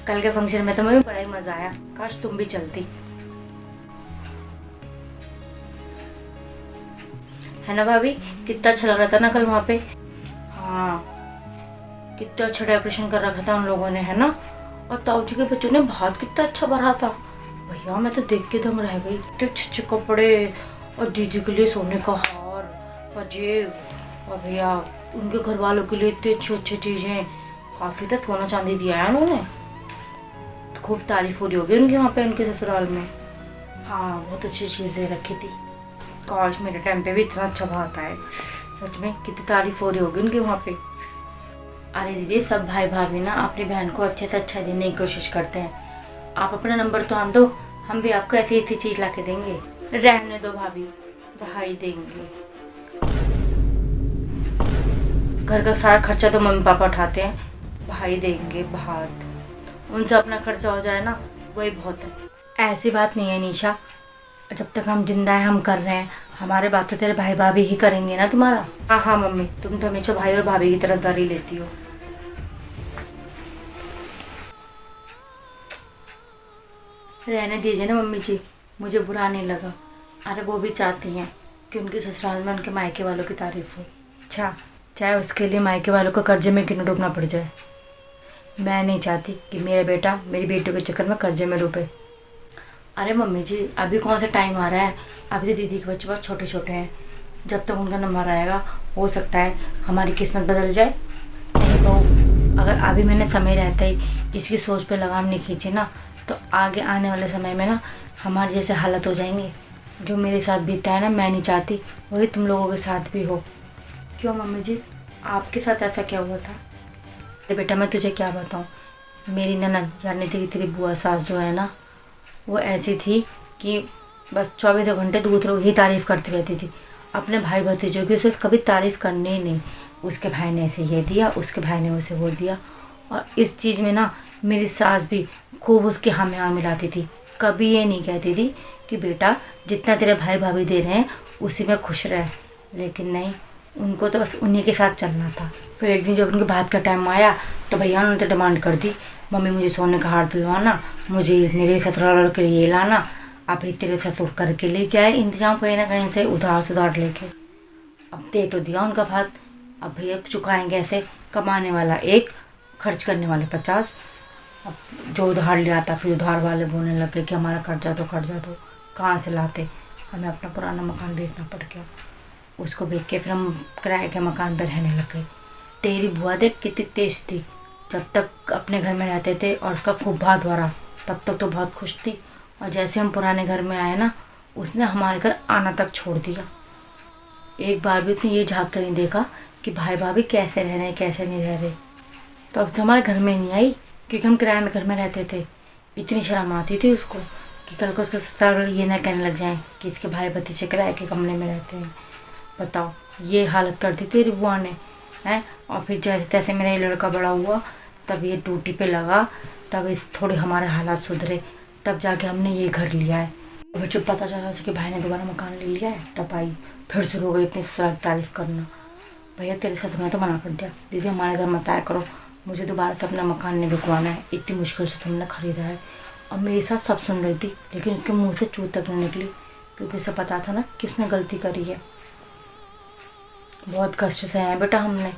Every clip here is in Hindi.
कल के फंक्शन में तो मुझे बड़ा ही मजा आया, काश तुम भी चलती। है ना भाभी, कितना अच्छा लग रहा था ना कल वहाँ पे। हाँ, कितना अच्छा डेकोरेशन कर रखा था उन लोगों ने, है ना। और ताऊ जी के बच्चों ने भात कितना अच्छा भरा था भैया, मैं तो देख के दम रह गई। इतने अच्छे अच्छे कपड़े, और दीदी के लिए सोने का हार, पजेब, और भैया उनके घर वालों के लिए इतनी अच्छी अच्छी चीज़ें। काफ़ी तो सोना चांदी दिया है उन्होंने। खूब तारीफ हो रही होगी उनकी वहाँ पे, उनके ससुराल में। हाँ, बहुत अच्छी चीज़ें रखी थी। काश मेरे टाइम पे भी इतना अच्छा भात आए, सच में कितनी तारीफ हो रही होगी उनकी वहाँ पे। अरे दीदी, सब भाई भाभी ना अपनी बहन को अच्छे से अच्छा देने की कोशिश करते हैं। आप अपना नंबर तो आन दो, हम भी आपको ऐसी ऐसी चीज़ ला के देंगे। रहने दो भाभी, भाई देंगे। घर का सारा खर्चा तो मम्मी पापा उठाते हैं, भाई देंगे भात। उनसे अपना खर्चा हो जाए ना, वही बहुत है। ऐसी बात नहीं है निशा, जब तक हम जिंदा हैं हम कर रहे हैं, हमारे बात तो तेरे भाई भाभी ही करेंगे ना तुम्हारा। हाँ हाँ मम्मी, तुम तो हमेशा भाई और भाभी की तरफदारी लेती हो। रहने दीजिए ना मम्मी जी, मुझे बुरा नहीं लगा। अरे वो भी चाहती हैं कि उनके ससुराल में उनके मायके वालों की तारीफ हो। अच्छा, चाहे उसके लिए मायके वालों को कर्जे में क्यों न डूबना पड़ जाए। मैं नहीं चाहती कि मेरा बेटा मेरी बेटी के चक्कर में कर्जे में डूबे। अरे मम्मी जी, अभी कौन सा टाइम आ रहा है, अभी तो दीदी के बच्चे बहुत छोटे छोटे हैं। जब तक उनका नंबर आएगा हो सकता है हमारी किस्मत बदल जाए। नहीं बहू, अगर अभी मैंने समय रहते ही इसकी सोच पे लगाम नहीं खींची ना, तो आगे आने वाले समय में ना हमारे जैसे हालत हो जाएंगे। जो मेरे साथ बीता है ना, मैं नहीं चाहती वही तुम लोगों के साथ भी हो। क्यों मम्मी जी, आपके साथ ऐसा क्या हुआ था। अरे बेटा, मैं तुझे क्या बताऊँ, मेरी ननद यानी तेरी बुआ सास जो है ना, वो ऐसी थी कि बस 24 घंटे दूसरों की ही तारीफ़ करती रहती थी। अपने भाई भतीजों की उसे कभी तारीफ़ करनी ही नहीं। उसके भाई ने ऐसे ये दिया, उसके भाई ने उसे वो दिया। और इस चीज़ में ना मेरी सास भी खूब उसके हाँ में हाँ मिलाती थी। कभी ये नहीं कहती थी कि बेटा जितना तेरे भाई भाभी दे रहे हैं उसी में खुश रह। लेकिन नहीं, उनको तो बस उन्हीं के साथ चलना था। फिर एक दिन जब उनके बात का टाइम आया तो भैया उन्होंने तो डिमांड कर दी, मम्मी मुझे सोने का हार दिलवाना, मुझे मेरे ससुराल के लिए लाना। अभी तेरे ससुर करके लेके आए इंतजाम कहीं ना कहीं से उधार सुधार लेके। अब दे तो दिया उनका भात, अब भैया चुकाएंगे ऐसे। कमाने वाला एक, खर्च करने वाले 50। अब जो उधार ले आता फिर उधार वाले बोलने लगे कि हमारा कर्जा दो। कहाँ से लाते, हमें अपना पुराना मकान बेचना पड़ गया। उसको बेच के फिर हम किराए के मकान पर रहने लग गए। तेरी बुआ देख कितनी तेज थी, जब तक अपने घर में रहते थे और उसका खूब भात भरा तब तक तो बहुत खुश थी। और जैसे हम पुराने घर में आए ना, उसने हमारे घर आना तक छोड़ दिया। एक बार भी उसने ये झाँक कर नहीं देखा कि भाई भाभी कैसे रह रहे हैं कैसे नहीं रह रहे। तो अब से हमारे घर में नहीं आई, क्योंकि हम किराए में घर में रहते थे। इतनी शर्म आती थी उसको कि कल को उसके ससुराल ये ना कहने लग जाएं कि इसके भाई भतीजे किराए के कमरे में रहते हैं। बताओ, ये हालत कर दी तेरी बुआ ने, हैं। और फिर जैसे तैसे मेरा ये लड़का बड़ा हुआ, तब ये ड्यूटी पे लगा, तब इस थोड़े हमारे हालात सुधरे, तब जाके हमने ये घर लिया है। फिर जब पता चला उसके भाई ने दोबारा मकान ले लिया है, तब आई फिर शुरू हो गई अपनी ससुराल की तारीफ़ करना। भैया तेरे ससुर ने तो मना कर दिया, दीदी हमारे घर मत आया करो, मुझे दोबारा से अपना मकान नहीं बिकवाना है, इतनी मुश्किल से तुमने ख़रीदा है। और मेरे साथ सब सुन रही थी, लेकिन उसके मुँह से चूत तक नहीं निकली, क्योंकि उसे पता था ना कि उसने गलती करी है। बहुत कष्ट से हैं बेटा हमने।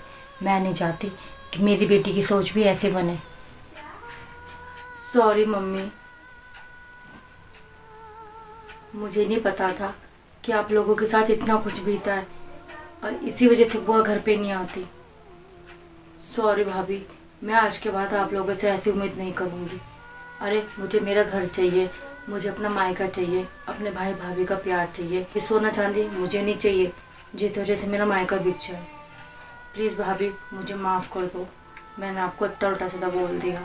मैं नहीं चाहती कि मेरी बेटी की सोच भी ऐसे बने। सॉरी मम्मी, मुझे नहीं पता था कि आप लोगों के साथ इतना कुछ बीता है, और इसी वजह से बुआ घर पे नहीं आती। सॉरी भाभी, मैं आज के बाद आप लोगों से ऐसी उम्मीद नहीं करूँगी। अरे मुझे मेरा घर चाहिए, मुझे अपना मायका चाहिए, अपने भाई भाभी का प्यार चाहिए। ये सोना चांदी मुझे नहीं चाहिए जिस वजह से मेरा मायका बिक जाए। प्लीज़ भाभी, मुझे माफ़ कर दो, मैंने आपको इतना उल्टा सीधा बोल दिया।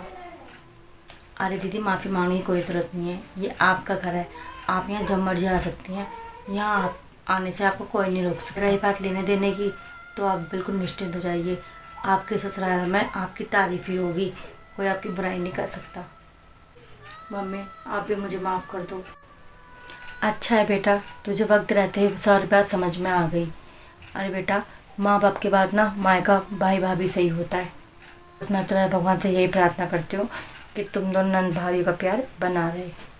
अरे दीदी, माफ़ी मांगने की कोई ज़रूरत नहीं है, ये आपका घर है, आप यहाँ जब मर्जी आ सकती हैं। यहाँ आप आने से आपको कोई नहीं रोक सकता। रही बात लेने देने की, तो आप बिल्कुल निश्चिंत हो जाइए, आपके ससुराल में आपकी तारीफ़ ही होगी, कोई आपकी बुराई नहीं कर सकता। मम्मी, आप भी मुझे माफ़ कर दो। अच्छा है बेटा, तुझे वक्त रहते ही सारी बात समझ में आ गई। अरे बेटा, माँ बाप के बाद ना मायका भाई भाभी सही होता है। बस मैं तो भगवान से यही प्रार्थना करती हूँ कि तुम दोनों नंद भाइयों का प्यार बना रहे।